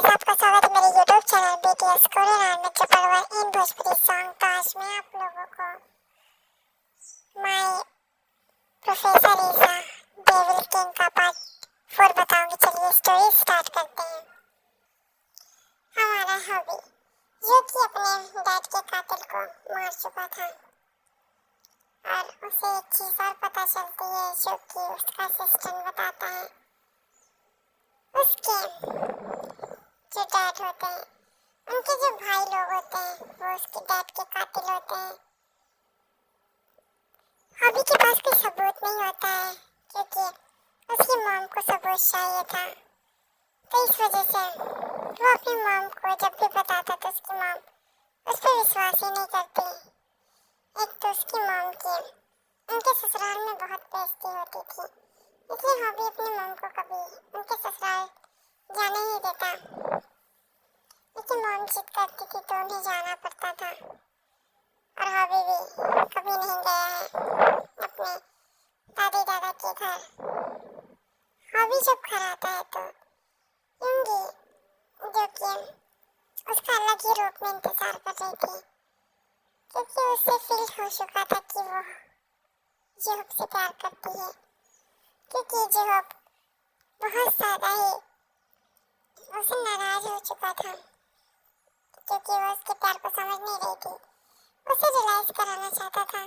आपका स्वागत है मेरे YouTube चैनल BTS कोरियन और मित्र परिवार इन भोजपुरी सॉन्ग। तो आज मैं आप लोगों को my professor Isa devil king का पार्ट 4 बताऊंगी। चलिए स्टोरी स्टार्ट करते हैं। हमारा हॉबी जो कि अपने डैड के कातिल को मार चुका था और उसे एक चीज और पता चलती है जो कि उसका असिस्टेंट बताता है। उसके जो डैड होते हैं, उनके जो भाई लोग होते हैं, वो उसके डैड के कातिल होते हैं। हॉबी के पास कोई सबूत नहीं होता है क्योंकि उसकी मॉम को सबूत चाहिए था। तो इस वजह से वो अपनी मॉम को जब भी बताता तो उसकी मॉम उस पर विश्वास ही नहीं करती। एक तो उसकी मॉम की उनके ससुराल में बहुत बेइज्जती होती थी, इसलिए हॉबी अपनी मॉम को कभी उनके ससुराल जाने ही देता। लेकिन मॉम जिद करती थी तो उन्हें जाना पड़ता था और हॉबी भी कभी नहीं गया है अपने दादी दादा के घर। हॉबी जब घर आता है तो यूंगी जो कि उसका अलग ही रूप में इंतजार कर रही थी क्योंकि उसे फील हो चुका था कि वो जिहोब से प्यार करती है, क्योंकि जिहोब बहुत ज्यादा ही उससे नाराज हो चुका था क्योंकि वो उसके प्यार को समझ नहीं रही थी। उसे रियलाइज कराना चाहता था,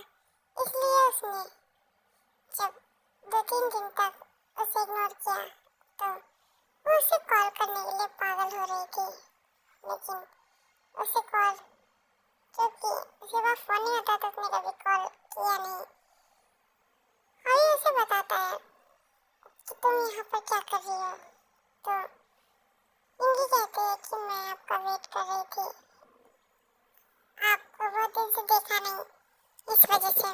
इसलिए उसने जब 2-3 दिन तक उसे इग्नोर किया तो वो उसे कॉल करने के लिए पागल हो रही थी। लेकिन उसे कॉल क्योंकि उसके पास फोन नहीं होता तो उसने कभी कॉल किया नहीं। और उसे बताता है कि तुम यहाँ पर क्या कर रही हो। तो इंगी कहते हैं कि मैं आपका वेट कर रही थी, आपको बहुत दिन से देखा नहीं, इस वजह से।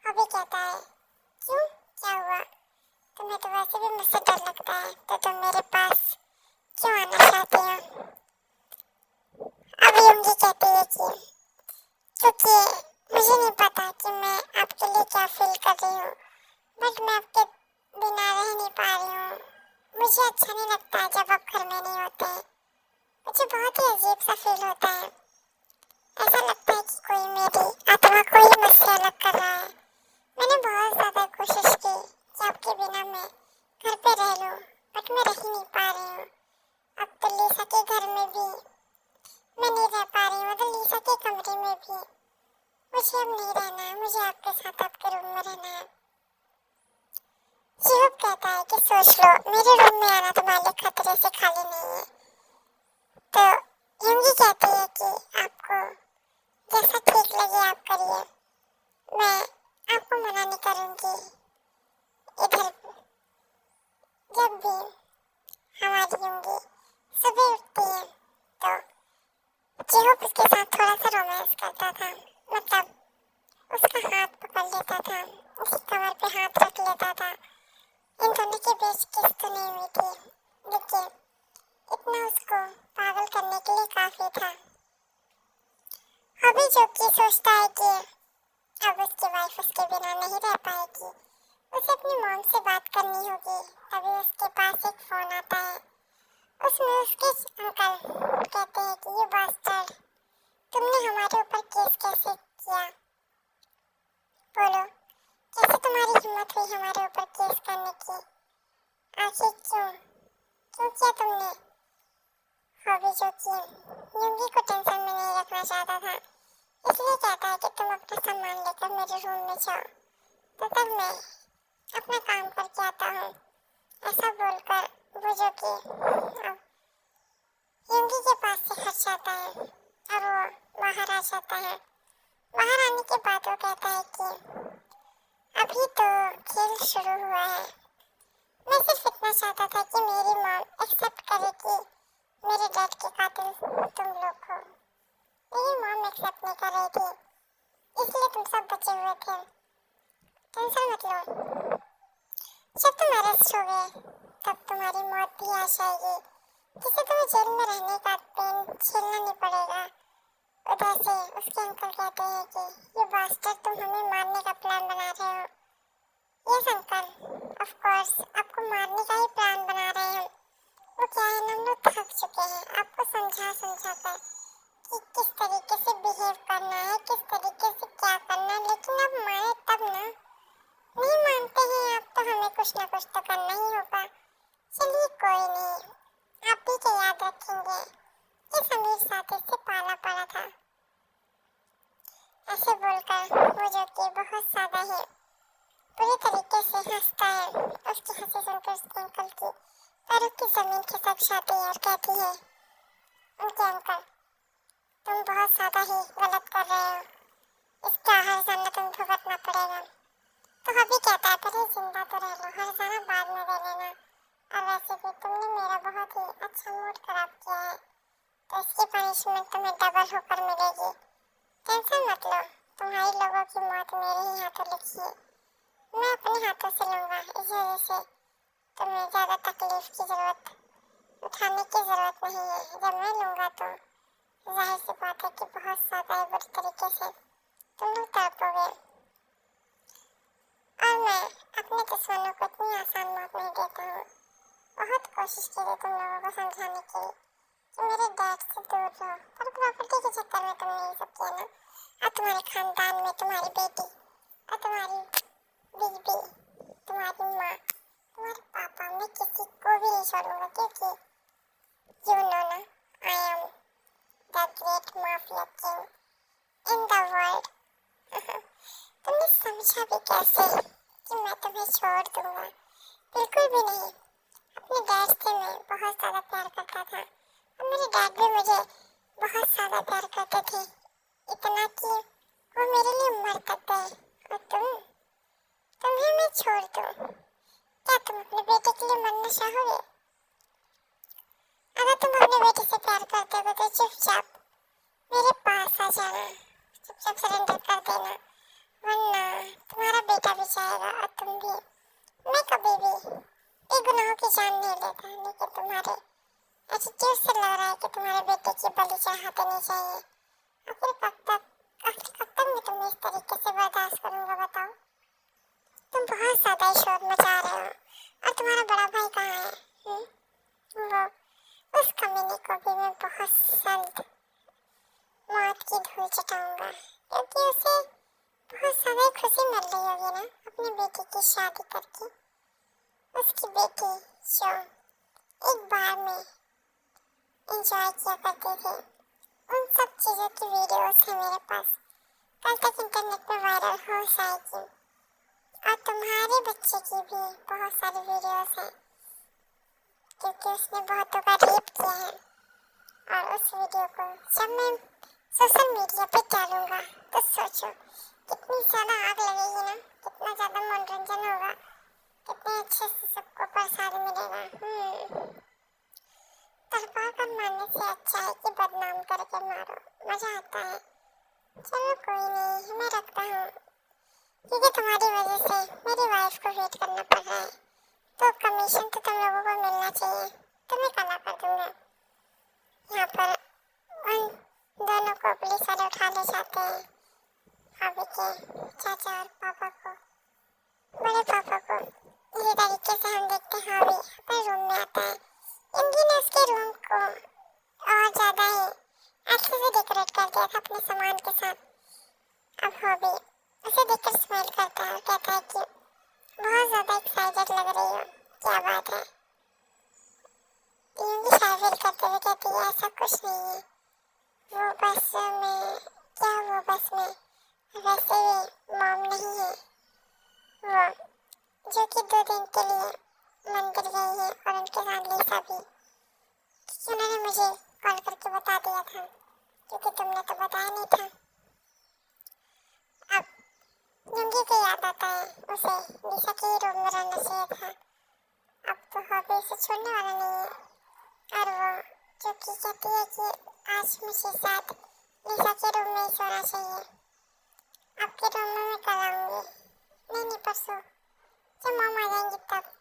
हॉबी कहता है क्यों, क्या हुआ, तुम्हें तो वैसे भी मुझसे डर लगता है तो तुम मेरे पास क्यों आना चाहती हो। अब यूंगी कहती है कि क्योंकि मुझे नहीं पता कि मैं आपके लिए क्या फील कर रही हूँ, बट मैं आपके बिना रह नहीं पा रही हूँ। मुझे अच्छा नहीं लगता है जब आप घर में नहीं होते। मुझे बहुत ही अजीब सा फील होता है, ऐसा लगता है कि कोई मेरी आत्मा को ही मुझसे अलग कर रहा है। मैंने बहुत ज्यादा कोशिश की कि आपके बिना मैं घर पे रह लूं, बट मैं रह ही नहीं पा रही हूँ। अब तो लीसा के घर में भी मैं नहीं रह पा रही हूँ, तो लीसा के कमरे में भी मुझे अब नहीं रहना है, मुझे आपके साथ आपके रूम में रहना है। जिहोब कहता है कि सोच लो, मेरे रूम में आना तुम्हारे लिए खतरे से खाली नहीं है। तो यूंगी कहती है कि आपको जैसा ठीक लगे आप करिए, मैं आपको मना नहीं करूंगी। इधर जब भी हमारी यूंगी सुबह उठती है तो जिहोब उसके साथ थोड़ा सा रोमांस करता था, मतलब उसका हाथ पकड़ लेता था, उसकी कमर पे हाथ रख लेता था। इन दोनों के बीच किस तो नहीं हुई थी, लेकिन इतना उसको पागल करने के लिए काफी था। हॉबी जो कि सोचता है कि अब उसकी वाइफ उसके बिना नहीं रह पाएगी, उसे अपनी मॉम से बात करनी होगी। तभी उसके पास एक फोन आता है, उसमें उसके अंकल कहते हैं कि ये बास्टर्ड, तुमने हमारे ऊपर केस कैसे किया, बोलो कैसे तुम्हारी हिम्मत हुई हमारे ऊपर केस करने की, आखिर क्यों क्यों किया तुमने। हॉबी जो कि यूंगी को टेंशन में नहीं रखना चाहता था, इसलिए कहता है कि तुम अपना सामान लेकर मेरे रूम में जाओ, तो तब मैं अपना काम करके आता हूँ। ऐसा बोलकर वो जो कि अब यूंगी के पास से हट जाता है और वो बाहर आ जाता है। बाहर आने के बाद वो कहता है कि अभी तो खेल शुरू हुआ है, मैं सिर्फ इतना चाहता था कि मेरी मॉम एक्सेप्ट करे कि मेरे डैड के कातिल तुम लोग हो। मेरी मॉम एक्सेप्ट नहीं कर रही थी, इसलिए तुम सब बचे हुए थे। टेंशन मत लो, जब तुम अरेस्ट हो गए तब तुम्हारी मौत भी आ जाएगी, जिससे तुम्हें जेल में रहने का पेन झेलना नहीं पड़ेगा। उधर से उसके अंकल कहते हैं कि ये बास्टर्ड, तुम हमें मारने का प्लान बना रहे हो। यस अंकल, ऑफ कोर्स आपको मारने का ही प्लान बना रहे हैं। वो क्या है ना, हम लोग थक चुके हैं आपको समझा समझा कर कि किस तरीके से बिहेव करना है, किस तरीके से क्या करना है, लेकिन अब माने तब ना। नहीं मानते हैं आप तो हमें कुछ ना कुछ तो करना ही होगा। चलिए कोई नहीं, आप भी तो याद रखेंगे कि समीर साथी से पाला पड़ा था। ऐसे बोलकर वो जो कि बहुत ज्यादा ही पूरी तरीके से हंसता है। उसकी हंसी सुनकर उसके अंकल की पैरों की जमीन खिसक जाती है और कहती है, उनके अंकल तुम बहुत ज्यादा ही गलत कर रहे हो, इसका हर्जाना तुम भुगतना पड़ेगा। तो अभी कहता है पहले जिंदा तो रह लो, हर्जाना बाद में दे लेना। और वैसे भी तुमने मेरा बहुत ही अच्छा मूड खराब किया है, तो इसकी पनिशमेंट तुम्हें डबल होकर मिलेगी। टेंशन मत लो, तुम्हारी लोगों की मौत मेरे ही हाथों लिखी है। मैं अपने हाथों से लूंगा, इस वजह से तुम्हें ज्यादा तकलीफ की जरूरत उठाने की जरूरत नहीं है। जब मैं लूंगा तो जाहिर सी बात है कि बहुत ज्यादा बुरी तरीके से तुम लोग तड़पोगे। और मैं अपने दुश्मनों को इतनी आसान मौत नहीं देता हूँ। बहुत कोशिश की थी तुम लोगों को समझाने की कि मेरे डैड से दूर रहो, पर प्रॉपर्टी के चक्कर में तुमने ये सब किया ना। और तुम्हारे खानदान में तुम्हारी बेटी और तुम्हारी बीवी, तुम्हारी माँ, तुम्हारे पापा, मैं किसी को भी नहीं छोड़ूंगा, क्योंकि यू नो ना, I am the great mafia king in the world. तुमने समझा भी कैसे कि मैं तुम्हें छोड़ दूंगा? बिल्कुल भी नहीं। अपने डैड से मैं बहुत ज्यादा प्यार करता था और मेरे डैड भी मुझे बहुत ज्यादा प्यार करते थे, इतना कि वो मेरे लिए मर तक गए। और तुम्हें मैं छोड़ दूं? क्या तुम अपने बेटे के लिए मरना चाहोगे? अगर तुम अपने बेटे से प्यार करते हो तो चुपचाप मेरे पास आ जाना, चुपचाप सरेंडर कर देना, वरना तुम्हारा बेटा भी जाएगा और तुम भी। मैं कभी भी बेगुनाहों की जान नहीं लेता, लेकिन तुम्हारे एटीट्यूड से लग रहा है कि तुम्हारे बेटे की बलि चढ़ा देनी चाहिए। आखिर कब तक मैं तुम्हें इस तरीके से बर्दाश्त करूंगा बताओ? तुम बहुत ज्यादा ही शोर मचा रहे हो। और तुम्हारा बड़ा भाई कहाँ है? वो उस कमीने को भी मैं बहुत जल्द मौत की धूल चटाऊंगा, क्योंकि उसे बहुत ज्यादा खुशी मिल रही होगी ना अपनी बेटी की शादी करके। उसकी बेटी जो एक बार में एंजॉय किया करते थे, उन सब चीजों की वीडियोस है मेरे पास, कल तक इंटरनेट पर वायरल हो जाएगी। और तुम्हारे बच्चे की भी बहुत सारी वीडियोस हैं, क्योंकि उसने बहुतों का रेप किया है। और उस वीडियो को जब मैं सोशल मीडिया पे डालूंगा तो सोचो कितनी ज्यादा आग लगेगी ना, कितना ज्यादा मनोरंजन होगा, कितने अच्छे से सबको प्रसाद मिलेगा। तड़पा कर मारने से अच्छा है कि बदनाम करके मारो, मजा आता है। चलो कोई नहीं, मैं रखता हूँ, क्योंकि तुम्हारी वजह से मेरी वाइफ को वेट करना पड़ रहा है। तो कमीशन तो तुम लोगों को मिलना चाहिए, तुम्हें काला कर दूंगा। यहाँ पर उन दोनों को पुलिस वाले उठा ले जाते हैं, भाभी के चाचा और पापा को, बड़े पापा को। इसी तरीके से हम देखते हैं हावी अपने रूम में आता है। इमली ने उसके रूम को और ज्यादा ही अच्छे से डेकोरेट कर दिया था अपने सामान के साथ। अब हावी उसे देखकर स्माइल करता है और कहता है कि बहुत ज्यादा एक्साइटेड लग रही हो, क्या बात है? इमली शायद करते हुए कहती है, ऐसा कुछ नहीं है, वो बस में क्या, वो बस में वैसे भी मॉम नहीं है, वो जो कि 2 दिन के लिए मंदिर गई है, और उनके साथ लिसा भी, क्योंकि उन्होंने मुझे कॉल करके बता दिया था, क्योंकि तुमने तो बताया नहीं था। अब लुंगी को याद आता है उसे लिसा के रूम में रहना चाहिए था। अब तो हॉबी उसे छोड़ने वाला नहीं है, और वो जो कि कहती है कि आज मुझे शायद लिसा के रूम में ही सोना चाहिए। आपके रूम में मैं कल आऊंगी, नहीं परसों, जब मॉम आ जाएंगी तब।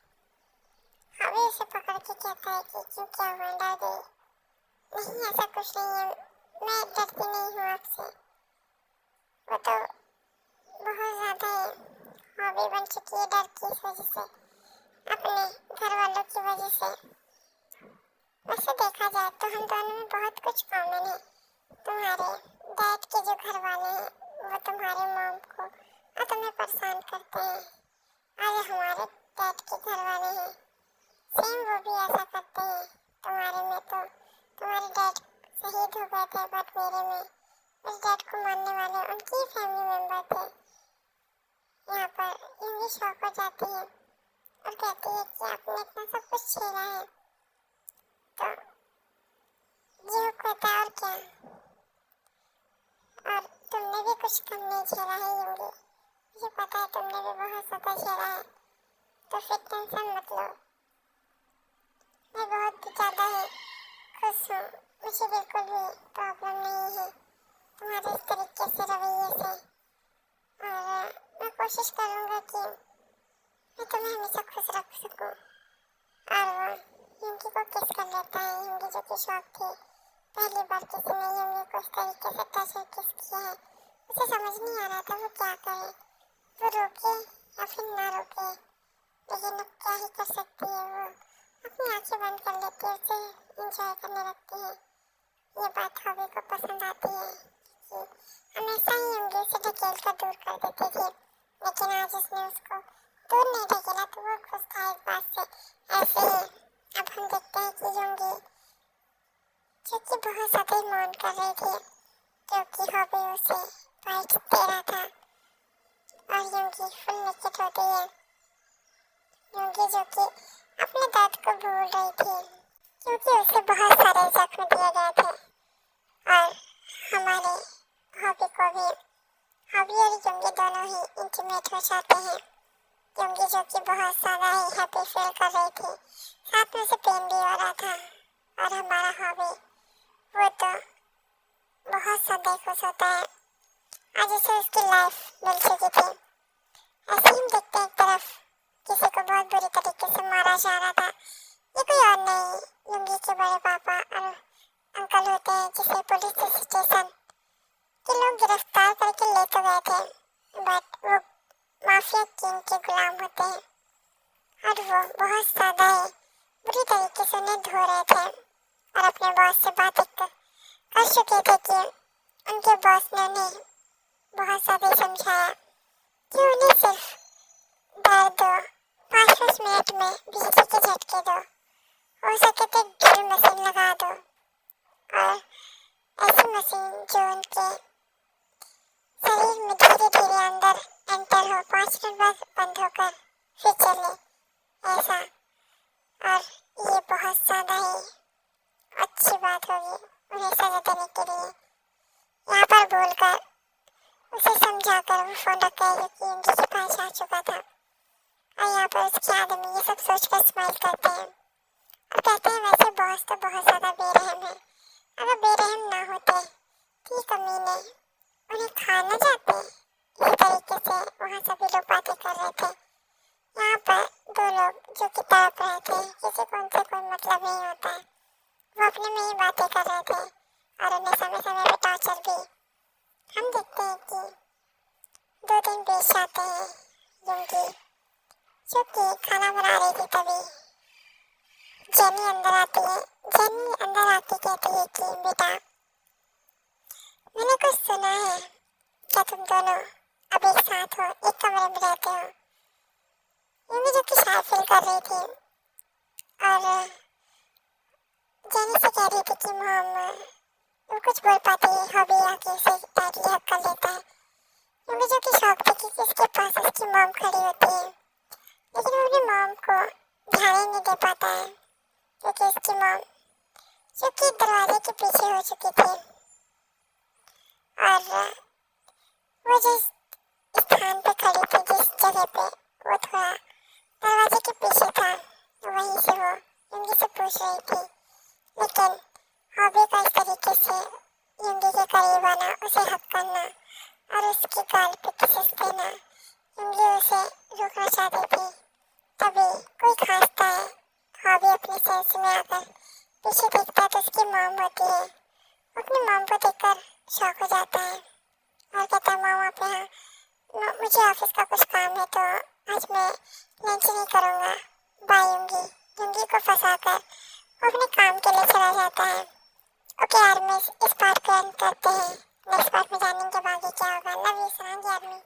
हॉबी उसे पकड़ के कहता है कि क्यों, क्या हुआ, डर गई? नहीं ऐसा कुछ नहीं है, मैं डरती नहीं हूँ आपसे। वो तो बहुत ज्यादा हॉबी बन चुकी है डर की इस वजह से, अपने घर वालों की वजह से। वैसे देखा जाए तो हम दोनों में बहुत कुछ कॉमन है। तुम्हारे डैड के जो घर वाले हैं वो तुम्हारे मॉम को और तुम्हें परेशान करते हैं, और हमारे डैड के घर वाले हैं सेम, वो भी ऐसा करते हैं। तुम्हारे में तो तुम्हारे डैड शहीद हो गए थे, बट मेरे में उस डैड को मानने वाले उनकी फैमिली मेंबर थे। यहाँ पर यूं शौक हो जाती है और कहती है कि आपने इतना सब कुछ झेला है तो ये होता है, और क्या, और तुमने भी कुछ कम नहीं झेला है यूंगी, मुझे पता है तुमने भी बहुत ज़्यादा झेला है, तो फिर टेंशन मत लो। मैं बहुत ज़्यादा ही खुश हूँ, मुझे बिल्कुल भी प्रॉब्लम नहीं है तुम्हारे इस तरीके से रवैये से, और मैं कोशिश करूँगा कि मैं तुम्हें हमेशा खुश रख सकूँ। और वो यूंगी को किस कर लेता है, यूंगी जो कि शौक थी, पहली बार किसी ने यूंगी को इस तरीके से टच और किस किया है, उसे समझ नहीं आ रहा था वो क्या करे, वो रोके या फिर ना रोके, लेकिन अब क्या ही कर सकती है, वो अपनी आंखें बंद कर लेती है, उसे इंजॉय करने लगती है। ये बात हॉबी को पसंद आती है कि हमेशा ही यूंगी उसे ढकेल कर दूर कर देती थी, लेकिन आज उसने उसको दूर नहीं ढकेला तो वो खुश था इस बात से। ऐसे ही अब हम देखते हैं कि यूंगी जो कि बहुत ज़्यादा ही मौन कर रही थी, क्योंकि हॉबी उसे बाइट्स दे रहा था, और यूंगी फुल निकट होती है, यूंगी जो कि अपने दर्द को भूल रही थी क्योंकि उसे बहुत सारे जख्म दिए गए थे। और हमारे हॉबी को भी, हॉबी और यूंगी दोनों ही इंटीमेट हो जाते हैं, यूंगी जो कि बहुत ज़्यादा ही हैप्पी फील कर रही थी, साथ में उसे पेन भी हो रहा था, और हमारा हॉबी वो तो बहुत ज़्यादा खुश होता है, आज उसे उसकी लाइफ मिल चुकी थी। ऐसे ही हम देखते हैं एक तरफ किसी को बहुत बुरी तरीके से मारा जा रहा था, ये कोई और नहीं यूंगी के बड़े पापा और अंकल होते हैं, जिसे पुलिस स्टेशन के लोग गिरफ्तार करके ले तो गए थे, बट वो माफिया किंग के गुलाम होते हैं, और वो बहुत ज़्यादा ही बुरी तरीके से उन्हें धो रहे थे, और अपने बॉस से बात कर चुके थे कि उनके बॉस ने उन्हें बहुत ज़्यादा समझाया कि उन्हें सिर्फ दर्द दो, 5-5 मिनट में बिजली के झटके दो, हो सके तो ड्रिल मशीन लगा दो, और ऐसी मशीन जो उनके शरीर में धीरे धीरे अंदर एंटर हो, 5 मिनट बाद बंद होकर फिर चले, ऐसा। और ये बहुत ज़्यादा ही अच्छी बात होगी उन्हें सजा देने के लिए। यहाँ पर बोलकर उसे समझाकर वो फोन रख गया क्योंकि यूंगी के पास आ चुका था, और यहाँ पर उसके आदमी ये सब सोचकर स्माइल करते हैं और कहते हैं वैसे बॉस तो बहुत ज़्यादा बेरहम है, अगर बेरहम ना होते तो कमीने उन्हें खा न जाते। इस तरीके से वहाँ सभी लोग बातें कर रहे थे। यहाँ पर दो लोग जो कि तड़प रहे थे, किसी को उनसे कोई मतलब नहीं होता है, वो अपने में ही बातें कर रहे थे और उन्हें समय समय पर टॉर्चर भी। हम देखते हैं कि 2 दिन बीत जाते हैं, यूंगी जो कि खाना बना रही थी तभी जेनी अंदर आती है। जेनी अंदर आके कहती है कि बेटा मैंने कुछ सुना है, क्या तुम दोनों अब एक साथ हो, एक कमरे में रहते हो? यूंगी जो कि शाय फील कर रही थी और जेनी से कह रही थी कि मॉम, वो कुछ बोल पाती है, हॉबी आके उसे टाइटली हक कर लेता है। यूंगी जो कि शौक थी कि उसके पास उसकी मॉम खड़ी होती है, लेकिन वो अपनी मॉम को ध्यान ही नहीं दे पाता है क्योंकि उसकी मॉम जो कि दरवाजे के पीछे हो चुकी थी, और वो जिस स्थान पे खड़ी थी, जिस जगह पे वो थोड़ा दरवाजे के पीछे था, वहीं से वो यूंगी से पूछ रही थी, लेकिन हॉबी का इस तरीके से यूंगी के करीब आना, उसे हक करना और उसकी गाल पे किसेस देना, यूंगी उसे रोकना चाहती थी। तभी कोई खांसता है, हॉबी अपने सेंस में आकर पीछे देखता है तो उसकी मॉम होती है। अपनी मॉम को देखकर शॉक हो जाता है और कहता है मॉम आप यहाँ, मुझे ऑफिस का कुछ काम है तो आज मैं लंच नहीं करूँगा, बाय यूंगी। यूंगी को फंसाकर वो अपने काम के लिए चला जाता है। ओके यार, मैं इस पार्ट को एंड करते हैं। नेक्स्ट पार्ट में जानेंगे अब आगे क्या होगा। लव यू सनांगी आर्मी।